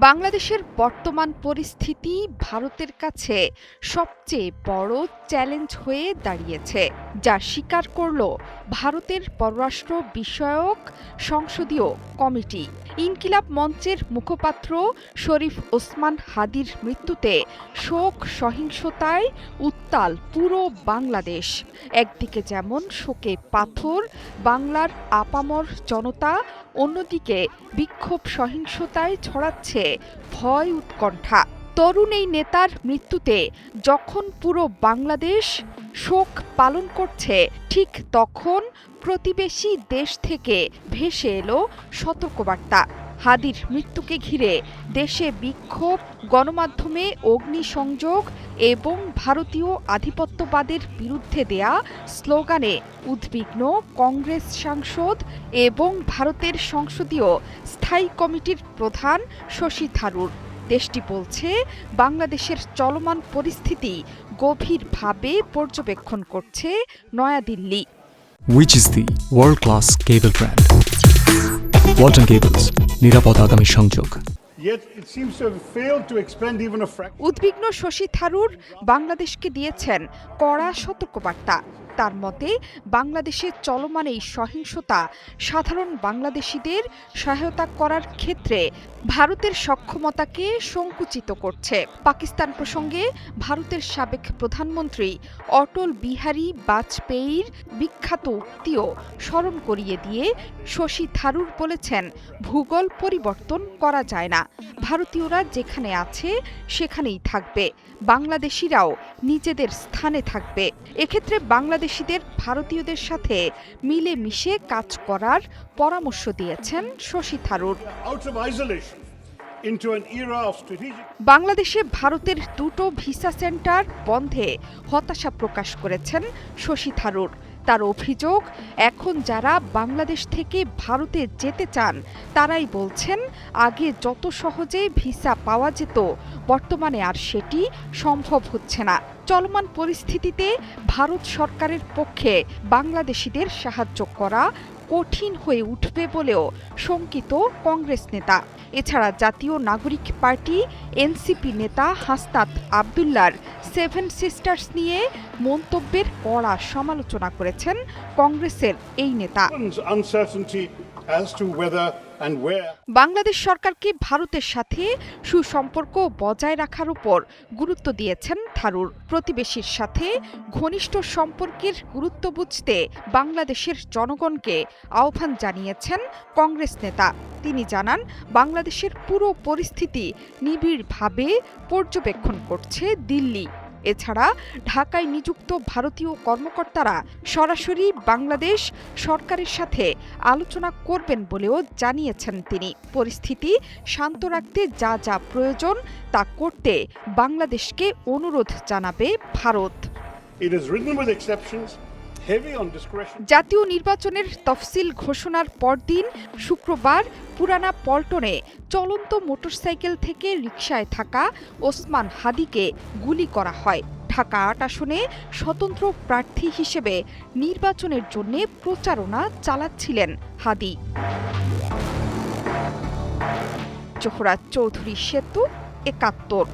বাংলাদেশের বর্তমান পরিস্থিতি ভারতের কাছে সবচেয়ে বড় চ্যালেঞ্জ হয়ে দাঁড়িয়েছে, যা স্বীকার করল ভারতের পররাষ্ট্র বিষয়ক সংসদীয় কমিটি। ইনকিলাব মঞ্চের মুখপাত্র শরীফ ওসমান হাদির মৃত্যুতে শোক সহিংসতায় উত্তাল পুরো বাংলাদেশ। একদিকে যেমন শোকে পাথর বাংলার আপামর জনতা, অন্যদিকে বিক্ষোভ সহিংসতায় ছড়াচ্ছে ভয় উৎকণ্ঠা। তরুণ এই নেতার মৃত্যুতে যখন পুরো বাংলাদেশ শোক পালন করছে, ঠিক তখন প্রতিবেশী দেশ থেকে ভেসে এলো সতর্কবার্তা। হাদির মৃত্যুকে ঘিরে দেশে বিক্ষোভ, গণমাধ্যমে অগ্নিসংযোগ এবং ভারতীয় আধিপত্যবাদের বিরুদ্ধে দেয়া স্লোগানে উদ্বিগ্ন কংগ্রেস সাংসদ এবং ভারতের সংসদীয় স্থায়ী কমিটির প্রধান শশী থারুর। দেশটি বলছে, বাংলাদেশের চলমান পরিস্থিতি গভীরভাবে পর্যবেক্ষণ করছে New Delhi. Which is the world-class cable brand? Walton Cables, নিরাপদ আগামী সংযোগ। উদ্বিগ্ন শশী থারুর বাংলাদেশকে দিয়েছেন কড়া সতর্কবার্তা। তার মতে, বাংলাদেশে চলমান এই সহিংসতা সাধারণ বাংলাদেশিদের সহায়তা করার ক্ষেত্রে ভারতের সক্ষমতাকে সংকুচিত করছে। পাকিস্তান প্রসঙ্গে ভারতের সাবেক প্রধানমন্ত্রী অটল বিহারী বাজপেয়ীর বিখ্যাত উক্তিও স্মরণ করিয়ে দিয়ে শশী থারুর বলেছেন, ভূগোল পরিবর্তন করা যায় না, ভারতীয়রা যেখানে আছে সেখানেই থাকবে, বাংলাদেশিরাও নিজেদের স্থানে থাকবে। এক্ষেত্রে বাংলাদেশিদের ভারতীয়দের সাথে মিলেমিশে কাজ করার পরামর্শ দিয়েছেন শশী থারুর। বাংলাদেশে ভারতের দুটো ভিসা সেন্টার বন্ধে হতাশা প্রকাশ করেছেন শশী থারুর। তার অভিযোগ, এখন যারা বাংলাদেশ থেকে ভারতে যেতে চান তারাই বলছেন, আগে যত সহজে ভিসা পাওয়া যেত বর্তমানে আর সেটি সম্ভব হচ্ছে না। চলমান পরিস্থিতিতে ভারত সরকারের পক্ষে বাংলাদেশিদের সাহায্য করা কঠিন হয়ে উঠবে বলেও শঙ্কিত কংগ্রেস নেতা। এছাড়া জাতীয় নাগরিক পার্টি এনসিপি নেতা হাসনাত আবদুল্লার সেভেন সিস্টার্স নিয়ে মন্তব্যের কড়া সমালোচনা করেছেন কংগ্রেসের এই নেতা। বাংলাদেশ সরকারকে ভারতের সাথে সুসম্পর্ক বজায় রাখার উপর গুরুত্ব দিয়েছেন থারুর। প্রতিবেশীর সাথে ঘনিষ্ঠ সম্পর্কের গুরুত্ব বুঝতে বাংলাদেশের জনগণকে আহ্বান জানিয়েছেন কংগ্রেস নেতা। তিনি জানান, বাংলাদেশের পুরো পরিস্থিতি নিবিড়ভাবে পর্যবেক্ষণ করছে দিল্লি। এছাড়া ঢাকায় নিযুক্ত ভারতীয় কর্মকর্তারা সরাসরি বাংলাদেশ সরকারের সাথে আলোচনা করবেন বলেও জানিয়েছেন তিনি। পরিস্থিতি শান্ত রাখতে যা যা প্রয়োজন তা করতে বাংলাদেশকে অনুরোধ জানাবে ভারত। জাতীয় নির্বাচনের তফসিল ঘোষণার পরদিন শুক্রবার পুরানা পল্টনে চলন্ত মোটরসাইকেল থেকে রিকশায় থাকা ওসমান হাদিকে গুলি করা হয়। ঢাকা ৮ আসনে স্বতন্ত্র প্রার্থী হিসেবে নির্বাচনের জন্য প্রচারণা চালাচ্ছিলেন হাদি। জোহরা চৌধুরী সেতু, ৭১।